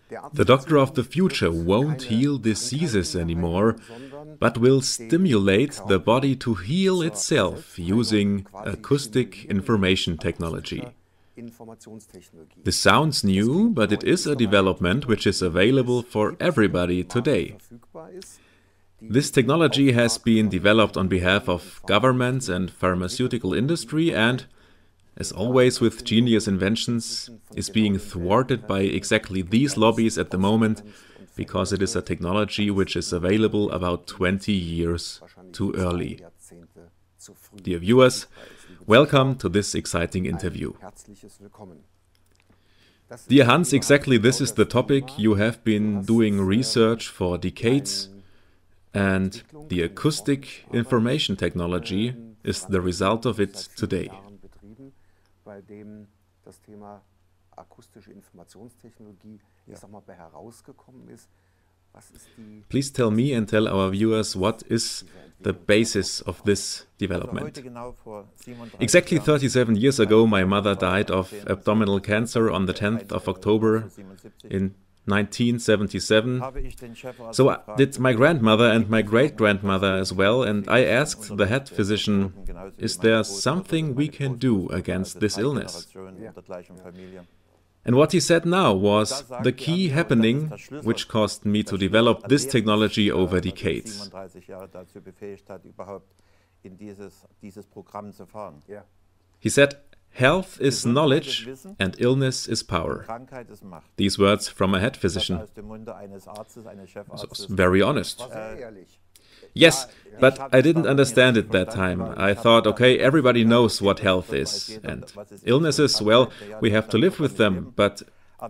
The doctor of the future won't heal diseases anymore, but will stimulate the body to heal itself using acoustic information technology. This sounds new, but it is a development which is available for everybody today. This technology has been developed on behalf of governments and pharmaceutical industry and, as always with genius inventions, is being thwarted by exactly these lobbies at the moment because it is a technology which is available about 20 years too early. Dear viewers, welcome to this exciting interview. Dear Hans, exactly this is the topic. You have been doing research for decades, and the acoustic information technology is the result of it today. Please tell me and tell our viewers what is the basis of this development. Exactly 37 years ago, my mother died of abdominal cancer on the 10th of October in 1977. So did my grandmother and my great-grandmother as well, and I asked the head physician, is there something we can do against this illness? And what he said now was the key happening which caused me to develop this technology over decades. He said, health is knowledge and illness is power. These words from a head physician. So, very honest. Yes, but I didn't understand it that time. I thought, okay, everybody knows what health is. And illnesses, well, we have to live with them. But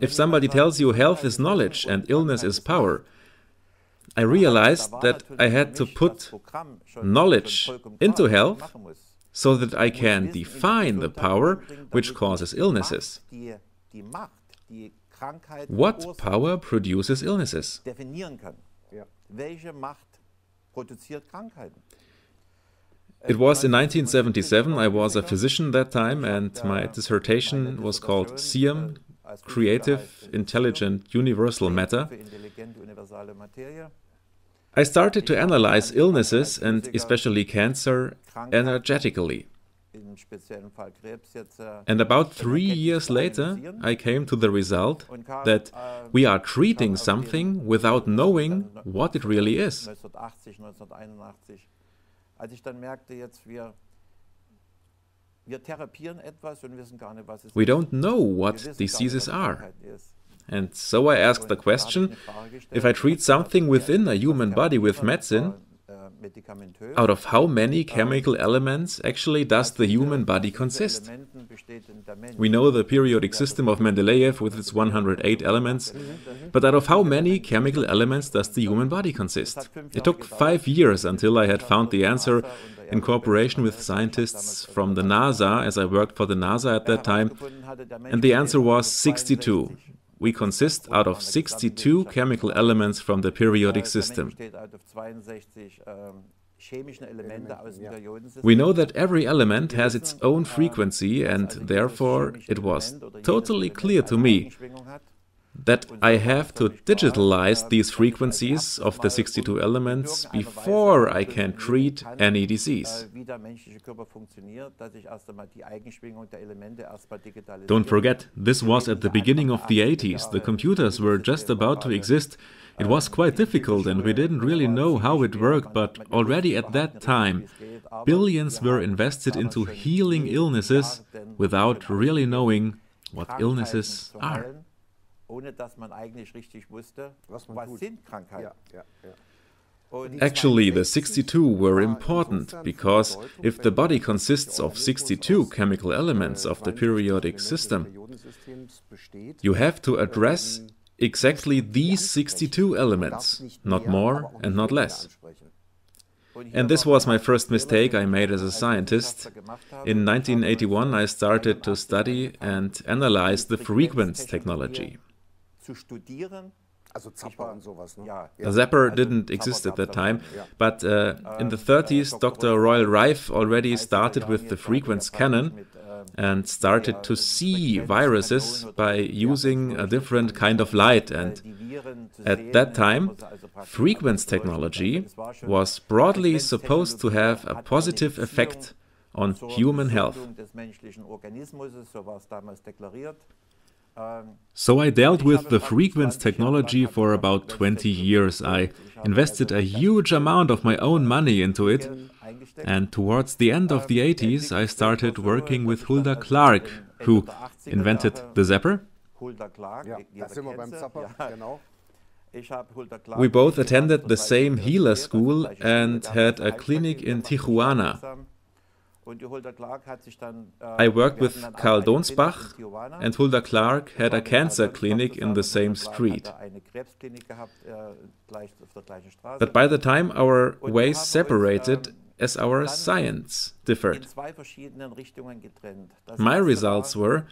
if somebody tells you health is knowledge and illness is power, I realized that I had to put knowledge into health so that I can define the power which causes illnesses. What power produces illnesses? It was in 1977, I was a physician that time, and my dissertation was called CIAM, Creative, Intelligent, Universal Matter. I started to analyze illnesses, and especially cancer, energetically. And about 3 years later, I came to the result that we are treating something without knowing what it really is. We don't know what diseases are. And so I asked the question, if I treat something within a human body with medicine, out of how many chemical elements actually does the human body consist? We know the periodic system of Mendeleev with its 108 elements, but out of how many chemical elements does the human body consist? It took 5 years until I had found the answer in cooperation with scientists from the NASA, as I worked for the NASA at that time, and the answer was 62. We consist out of 62 chemical elements from the periodic system. We know that every element has its own frequency, and therefore it was totally clear to me that I have to digitalize these frequencies of the 62 elements before I can treat any disease. Don't forget, this was at the beginning of the 80s. The computers were just about to exist. It was quite difficult and we didn't really know how it worked, but already at that time, billions were invested into healing illnesses without really knowing what illnesses are. Actually, the 62 were important because if the body consists of 62 chemical elements of the periodic system, you have to address exactly these 62 elements, not more and not less. And this was my first mistake I made as a scientist. In 1981 I started to study and analyze the frequency technology. A zapper didn't exist at that time, but in the 30s Dr. Royal Rife already started with the frequency cannon, and started to see viruses by using a different kind of light. And at that time, frequency technology was broadly supposed to have a positive effect on human health. So I dealt with the frequency technology for about 20 years. I invested a huge amount of my own money into it, and towards the end of the 80s I started working with Hulda Clark, who invented the zapper. We both attended the same healer school and had a clinic in Tijuana. I worked with Karl Donsbach, and Hulda Clark had a cancer clinic in the same street. But by the time our ways separated, as our science differed. My results were,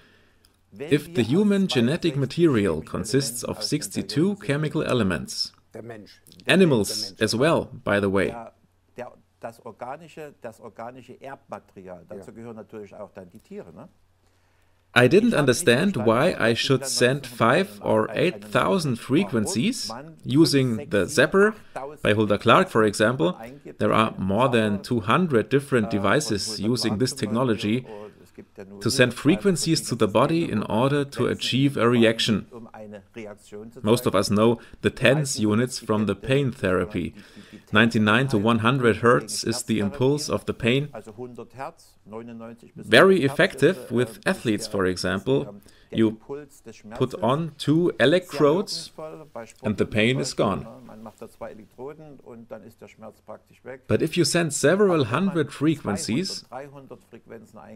if the human genetic material consists of 62 chemical elements, animals as well, by the way, das organische Erbmaterial, dazu gehören natürlich auch dann die Tiere, ne? I didn't understand why I should send 5,000 or 8,000 frequencies using the zapper by Hulda Clark, for example. There are more than 200 different devices using this technology to send frequencies to the body in order to achieve a reaction. Most of us know the TENS units from the pain therapy. 99 to 100 Hertz is the impulse of the pain. Very effective with athletes, for example. You put on 2 electrodes and the pain is gone. But if you send several hundred frequencies,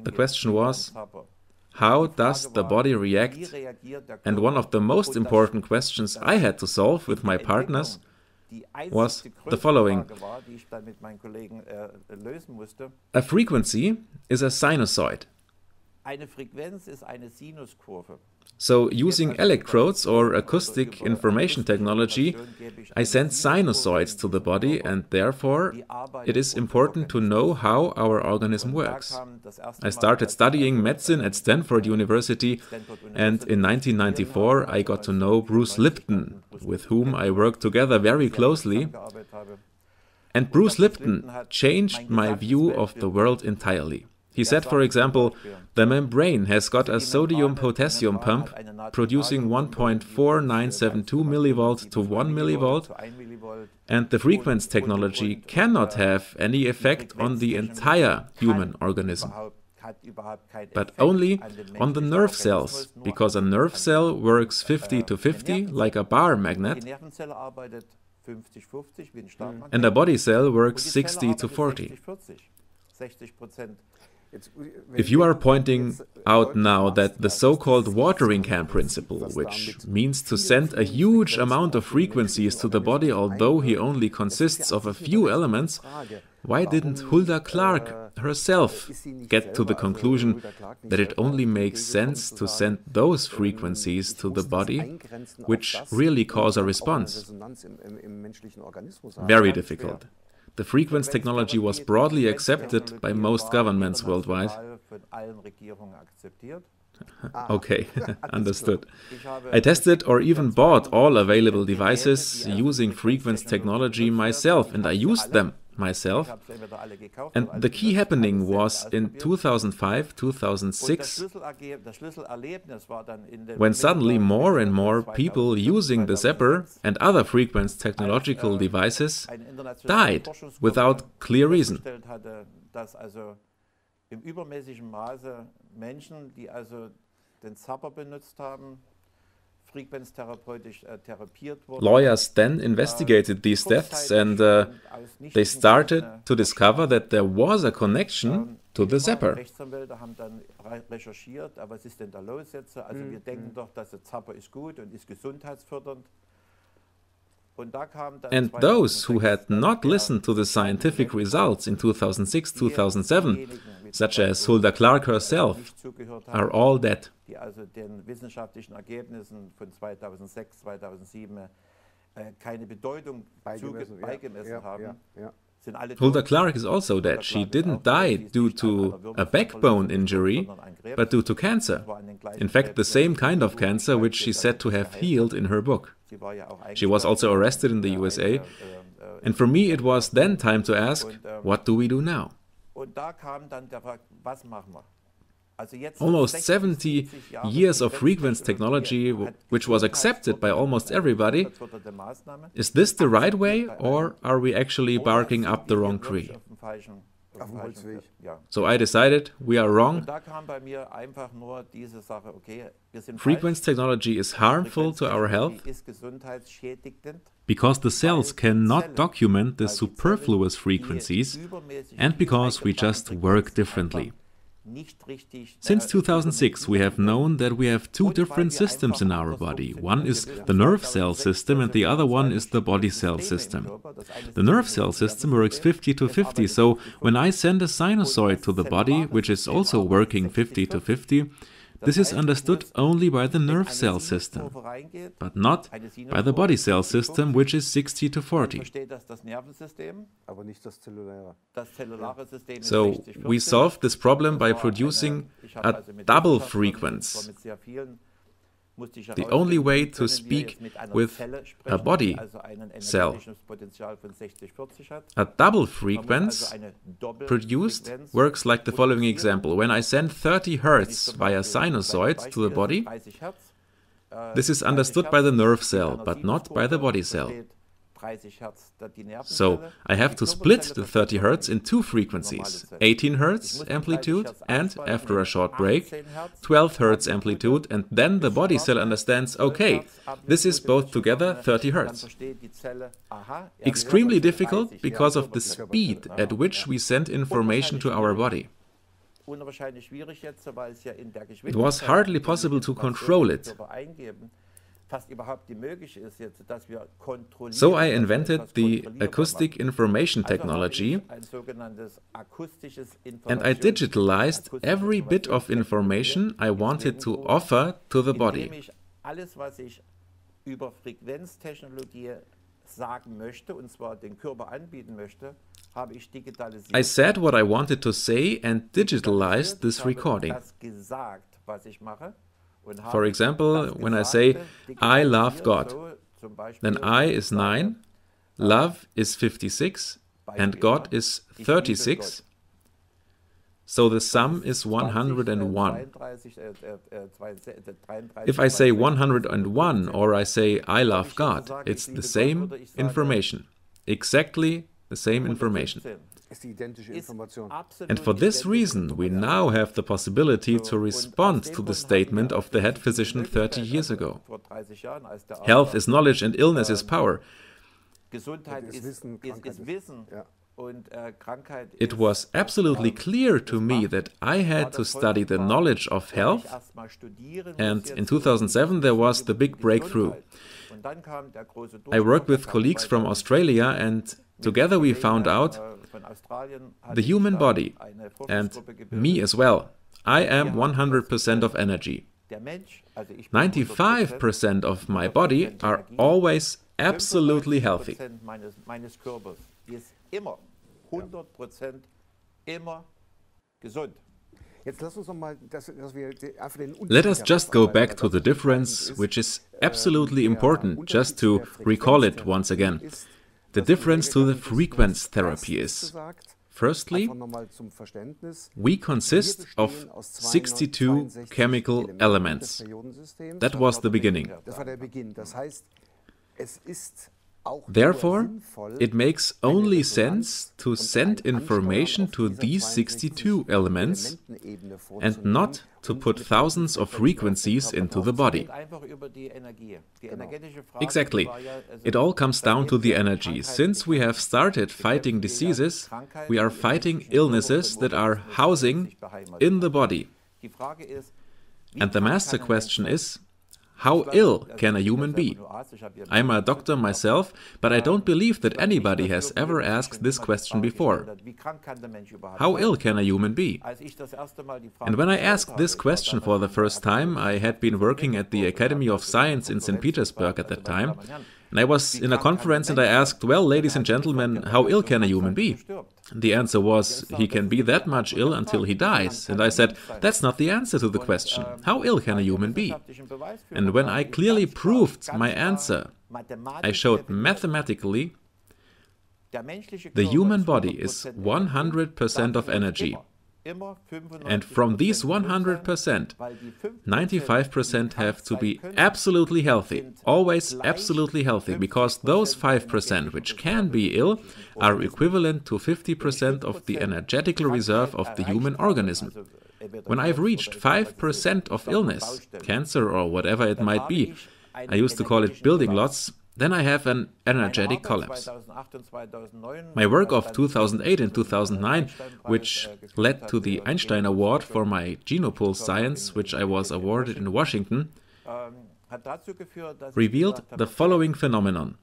the question was, how does the body react? And one of the most important questions I had to solve with my partners was the following. A frequency is a sinusoid. So using electrodes or acoustic information technology, I send sinusoids to the body, and therefore it is important to know how our organism works. I started studying medicine at Stanford University, and in 1994 I got to know Bruce Lipton, with whom I worked together very closely. And Bruce Lipton changed my view of the world entirely. He said, for example, the membrane has got a sodium-potassium pump producing 1.4972 millivolt to 1 millivolt, and the frequency technology cannot have any effect on the entire human organism, but only on the nerve cells, because a nerve cell works 50 to 50 like a bar magnet, and a body cell works 60 to 40. If you are pointing out now that the so-called watering can principle, which means to send a huge amount of frequencies to the body although he only consists of a few elements, why didn't Hulda Clark herself get to the conclusion that it only makes sense to send those frequencies to the body which really cause a response? Very difficult. The frequency technology was broadly accepted by most governments worldwide. Okay, understood. I tested or even bought all available devices using frequency technology myself, and I used them myself. And the key happening was in 2005-2006, when suddenly more and more people using the zapper and other frequency technological devices died without clear reason. Lawyers then investigated these deaths, and they started to discover that there was a connection to the zapper. And those who had not listened to the scientific results in 2006-2007, such as Hulda Clark herself, are all dead. Hulda Clark is also dead. She didn't die due to a backbone injury, but due to cancer. In fact, the same kind of cancer which she said to have healed in her book. She was also arrested in the USA. And for me, it was then time to ask, what do we do now? Almost 70 years of frequency technology, which was accepted by almost everybody. Is this the right way, or are we actually barking up the wrong tree? So I decided we are wrong. Frequency technology is harmful to our health because the cells cannot document the superfluous frequencies and because we just work differently. Since 2006, we have known that we have two different systems in our body. One is the nerve cell system and the other one is the body cell system. The nerve cell system works 50-50, so when I send a sinusoid to the body, which is also working 50-50, this is understood only by the nerve cell system, but not by the body cell system, which is 60-40. So we solved this problem by producing a double frequency. The only way to speak with a body cell. A double frequency produced works like the following example. When I send 30 Hertz via sinusoid to the body, this is understood by the nerve cell, but not by the body cell. So I have to split the 30 Hertz in two frequencies, 18 Hertz amplitude and, after a short break, 12 Hertz amplitude, and then the body cell understands, okay, this is both together 30 Hertz. Extremely difficult because of the speed at which we send information to our body. It was hardly possible to control it. So I invented the acoustic information technology and I digitalized every bit of information I wanted to offer to the body. I said what I wanted to say and digitalized this recording. For example, when I say, I love God, then I is 9, love is 56, and God is 36, so the sum is 101. If I say 101 or I say, I love God, it's the same information, exactly the same information. And for this reason, we now have the possibility to respond to the statement of the head physician 30 years ago. Health is knowledge and illness is power. It was absolutely clear to me that I had to study the knowledge of health, and in 2007 there was the big breakthrough. I worked with colleagues from Australia and together we found out the human body, and me as well. I am 100% of energy. 95% of my body are always absolutely healthy. Let us just go back to the difference, which is absolutely important, just to recall it once again. The difference to the frequency therapy is, firstly, we consist of 62 chemical elements. That was the beginning. Therefore, it makes only sense to send information to these 62 elements and not to put thousands of frequencies into the body. Exactly. It all comes down to the energy. Since we have started fighting diseases, we are fighting illnesses that are housing in the body. And the master question is, how ill can a human be? I'm a doctor myself, but I don't believe that anybody has ever asked this question before. How ill can a human be? And when I asked this question for the first time, I had been working at the Academy of Science in St. Petersburg at that time, And I was in a conference and I asked, well, ladies and gentlemen, how ill can a human be? The answer was, he can be that much ill until he dies. And I said, that's not the answer to the question. How ill can a human be? And when I clearly proved my answer, I showed mathematically the human body is 100% of energy. And from these 100%, 95% have to be absolutely healthy, always absolutely healthy, because those 5% which can be ill are equivalent to 50% of the energetical reserve of the human organism. When I've reached 5% of illness, cancer or whatever it might be, I used to call it building lots, then I have an energetic collapse. My work of 2008 and 2009, which led to the Einstein Award for my Genopuls science, which I was awarded in Washington, revealed the following phenomenon.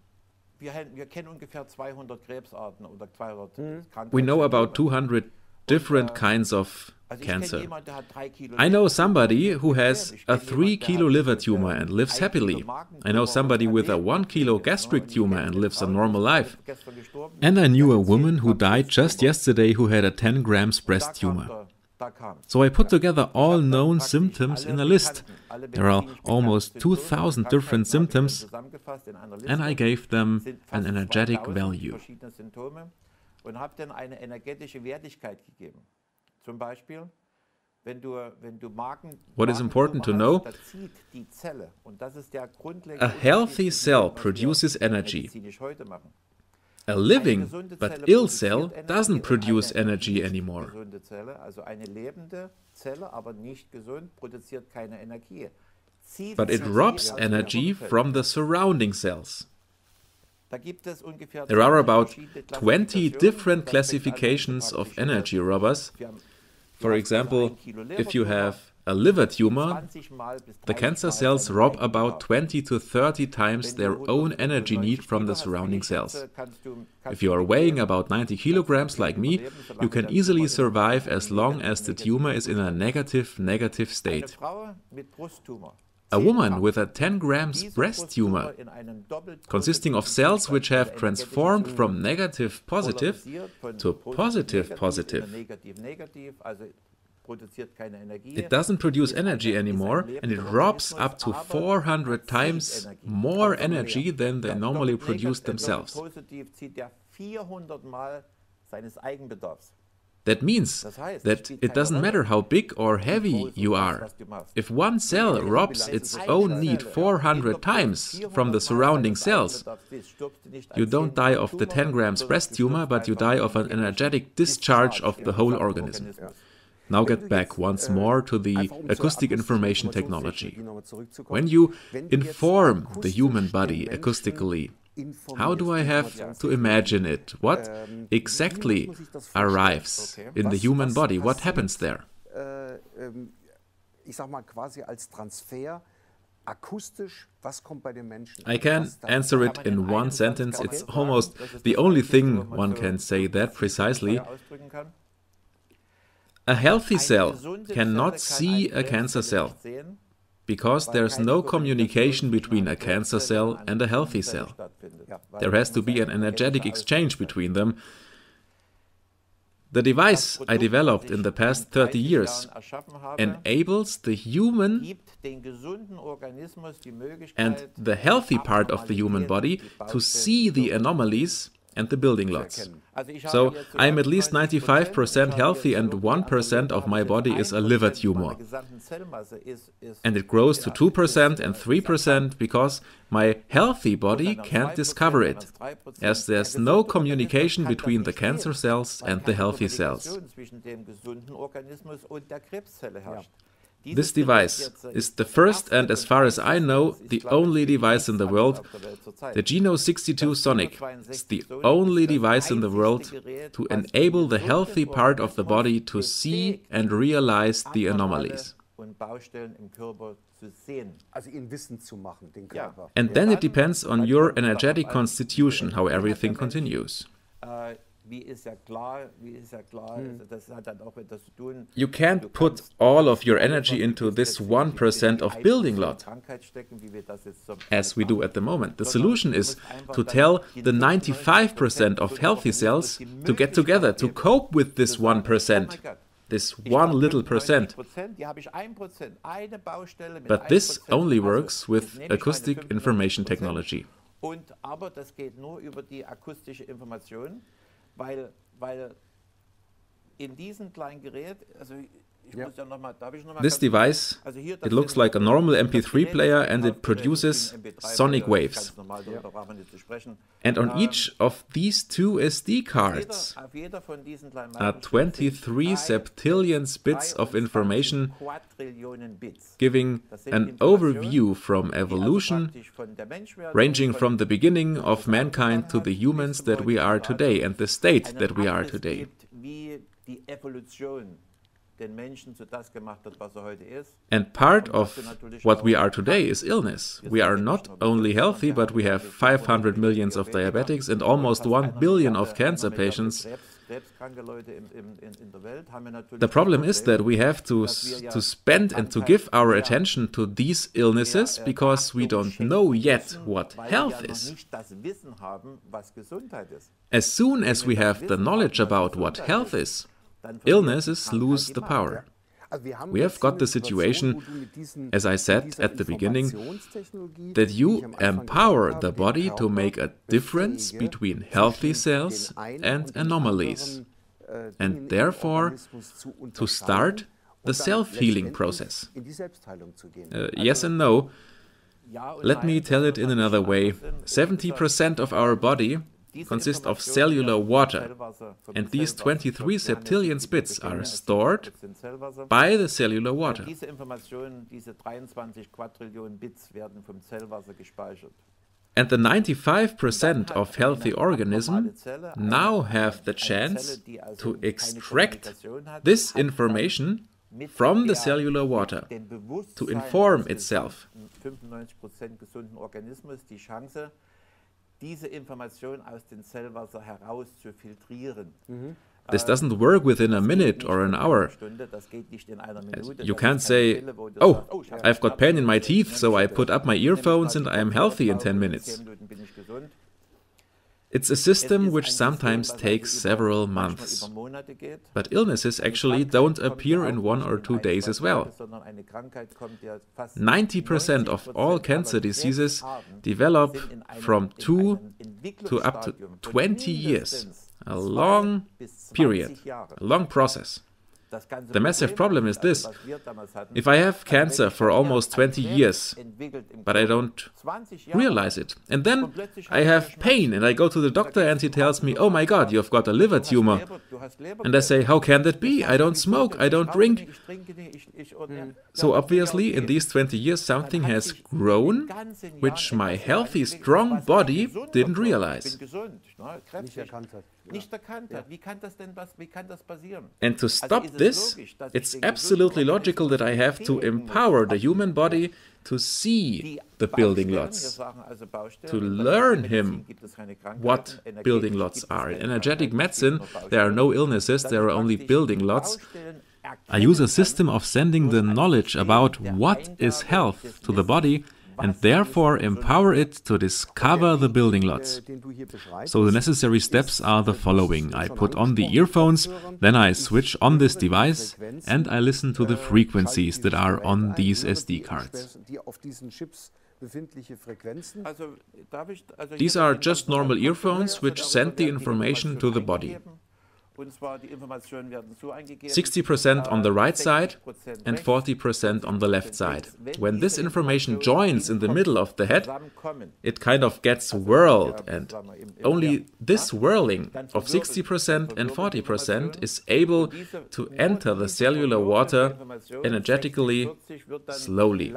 We know about 200 different kinds of cancer. I know somebody who has a 3-kilo liver tumor and lives happily. I know somebody with a 1-kilo gastric tumor and lives a normal life. And I knew a woman who died just yesterday who had a 10 grams breast tumor. So I put together all known symptoms in a list. There are almost 2,000 different symptoms, and I gave them an energetic value. What is important to know? A healthy cell produces energy. A living but ill cell doesn't produce energy anymore. But it robs energy from the surrounding cells. There are about 20 different classifications of energy robbers. For example, if you have a liver tumor, the cancer cells rob about 20 to 30 times their own energy need from the surrounding cells. If you are weighing about 90 kilograms like me, you can easily survive as long as the tumor is in a negative state. A woman with a 10 grams breast tumor, consisting of cells which have transformed from negative positive to positive positive, it doesn't produce energy anymore, and it robs up to 400 times more energy than they normally produce themselves. That means that it doesn't matter how big or heavy you are. If one cell robs its own need 400 times from the surrounding cells, you don't die of the 10 grams breast tumor, but you die of an energetic discharge of the whole organism. Now get back once more to the acoustic information technology. When you inform the human body acoustically, how do I have to imagine it? What exactly arrives in the human body? What happens there? I can answer it in one sentence. It's almost the only thing one can say that precisely. A healthy cell cannot see a cancer cell, because there's no communication between a cancer cell and a healthy cell. There has to be an energetic exchange between them. The device I developed in the past 30 years enables the human and the healthy part of the human body to see the anomalies and the building lots. So I am at least 95% healthy and 1% of my body is a liver tumor. And it grows to 2% and 3% because my healthy body can't discover it, as there's no communication between the cancer cells and the healthy cells. This device is the first and, as far as I know, the only device in the world. The Geno 62 Sonic is the only device in the world to enable the healthy part of the body to see and realize the anomalies. And then it depends on your energetic constitution how everything continues. You can't put all of your energy into this 1% of building lot, as we do at the moment. The solution is to tell the 95% of healthy cells to get together, to cope with this 1%, this one little percent. But this only works with acoustic information technology. This device, it looks like a normal MP3 player and it produces sonic waves. And on each of these two SD cards are 23 septillion bits of information, giving an overview from evolution, ranging from the beginning of mankind to the humans that we are today and the state that we are today. And part of what we are today is illness. We are not only healthy, but we have 500 million of diabetics and almost 1 billion of cancer patients. The problem is that we have to spend and to give our attention to these illnesses because we don't know yet what health is. As soon as we have the knowledge about what health is, illnesses lose the power. We have got the situation, as I said at the beginning, that you empower the body to make a difference between healthy cells and anomalies, and therefore to start the self-healing process. Yes and no. Let me tell it in another way. 70% of our body consist of cellular water, and these 23 septillion bits are stored by the cellular water. And the 95% of healthy organisms now have the chance to extract this information from the cellular water to inform itself. This doesn't work within a minute or an hour. You can't say, oh, I've got pain in my teeth, so I put up my earphones and I am healthy in 10 minutes. It's a system which sometimes takes several months. But illnesses actually don't appear in 1 or 2 days as well. 90% of all cancer diseases develop from 2 to up to 20 years. A long period, a long process. The massive problem is this: if I have cancer for almost 20 years, but I don't realize it, and then I have pain and I go to the doctor and he tells me, oh my God, you've got a liver tumor. And I say, how can that be? I don't smoke, I don't drink. So obviously in these 20 years something has grown which my healthy, strong body didn't realize. And to stop this, it's absolutely logical that I have to empower the human body to see the building lots, to learn him what building lots are. In energetic medicine, there are no illnesses, there are only building lots. I use a system of sending the knowledge about what is health to the body and therefore empower it to discover the building lots. So the necessary steps are the following. I put on the earphones, then I switch on this device and I listen to the frequencies that are on these SD cards. These are just normal earphones which send the information to the body. 60% on the right side and 40% on the left side. When this information joins in the middle of the head, it kind of gets whirled, and only this whirling of 60% and 40% is able to enter the cellular water energetically, slowly.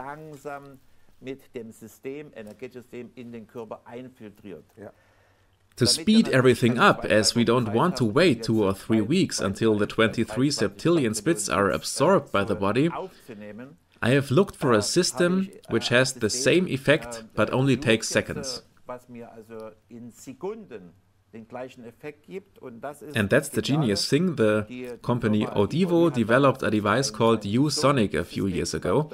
To speed everything up, as we don't want to wait 2 or 3 weeks until the 23 septillion bits are absorbed by the body, I have looked for a system which has the same effect but only takes seconds. And that's the genius thing. The company Audivo developed a device called U-Sonic a few years ago.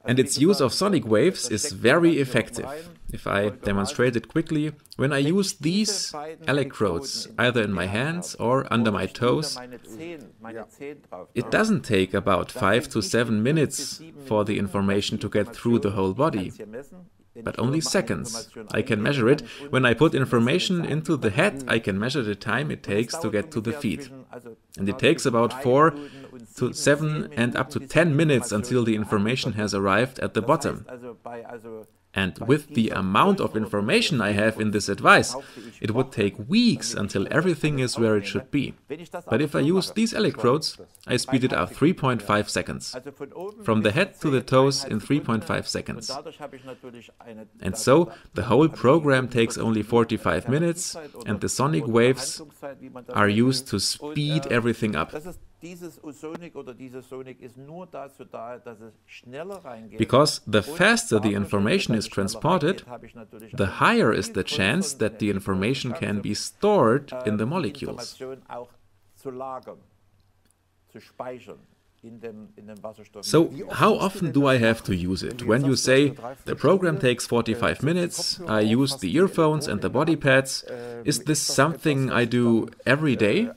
And its use of sonic waves is very effective. If I demonstrate it quickly, when I use these electrodes either in my hands or under my toes, it doesn't take about 5 to 7 minutes for the information to get through the whole body, but only seconds. I can measure it. When I put information into the head, I can measure the time it takes to get to the feet. And it takes about 4 to 7 and up to 10 minutes until the information has arrived at the bottom. And with the amount of information I have in this device, it would take weeks until everything is where it should be. But if I use these electrodes, I speed it up 3.5 seconds. From the head to the toes in 3.5 seconds. And so the whole program takes only 45 minutes, and the sonic waves are used to speed everything up. Because the faster the information is transported, the higher is the chance that the information can be stored in the molecules. So, how often do I have to use it? When you say, the program takes 45 minutes, I use the earphones and the body pads, is this something I do every day?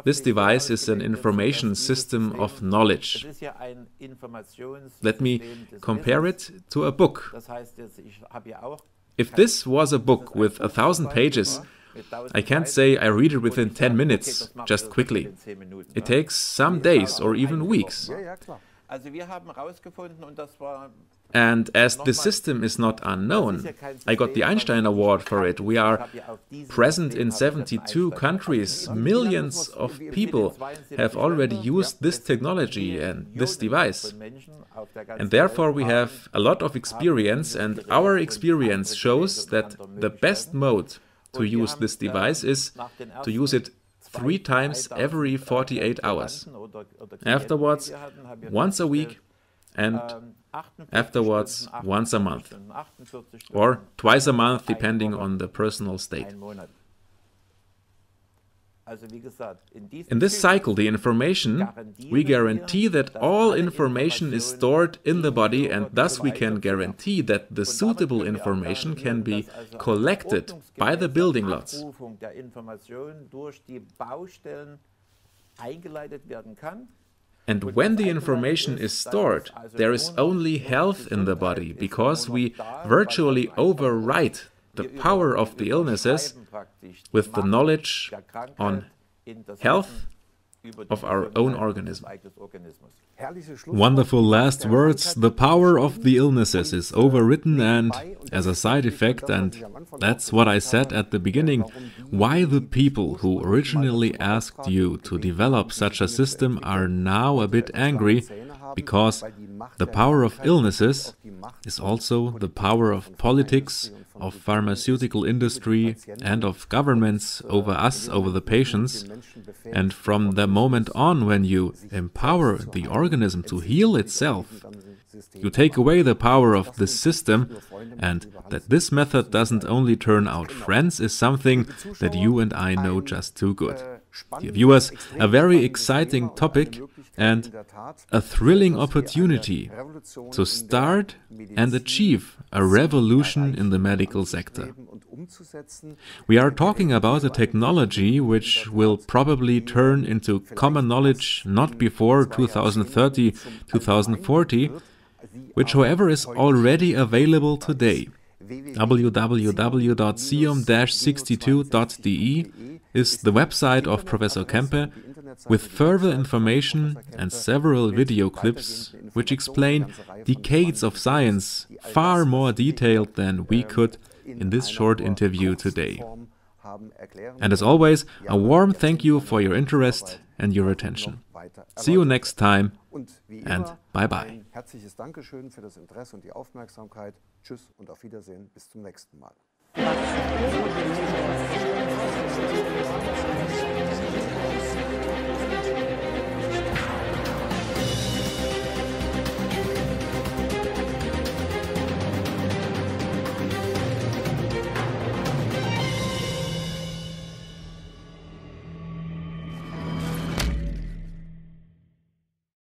This device is an information system of knowledge. Let me compare it to a book. If this was a book with 1,000 pages, I can't say I read it within 10 minutes, just quickly. It takes some days or even weeks. And as the system is not unknown, I got the Einstein Award for it. We are present in 72 countries. Millions of people have already used this technology and this device. And therefore we have a lot of experience, and our experience shows that the best mode to use this device is to use it 3 times every 48 hours. Afterwards, once a week, and afterwards once a month, or twice a month, depending on the personal state. In this cycle, the information, we guarantee that all information is stored in the body, and thus we can guarantee that the suitable information can be collected by the building lots. And when the information is stored, there is only health in the body, because we virtually overwrite the power of the illnesses with the knowledge on health of our own organism. Wonderful last words. The power of the illnesses is overwritten, and as a side effect, and that's what I said at the beginning, why the people who originally asked you to develop such a system are now a bit angry, because the power of illnesses is also the power of politics, of pharmaceutical industry, and of governments over us, over the patients. And from the moment on, when you empower the organism to heal itself, you take away the power of this system, and that this method doesn't only turn out friends is something that you and I know just too good. Dear viewers, a very exciting topic and a thrilling opportunity to start and achieve a revolution in the medical sector. We are talking about a technology which will probably turn into common knowledge not before 2030, 2040, which however is already available today. www.sium-62.de is the website of Professor Kempe, with further information and several video clips which explain decades of science far more detailed than we could in this short interview today. And as always, a warm thank you for your interest and your attention. See you next time, and bye-bye. Herzliches Dankeschön für das Interesse und die Aufmerksamkeit. Tschüss und auf Wiedersehen. Bis zum nächsten Mal.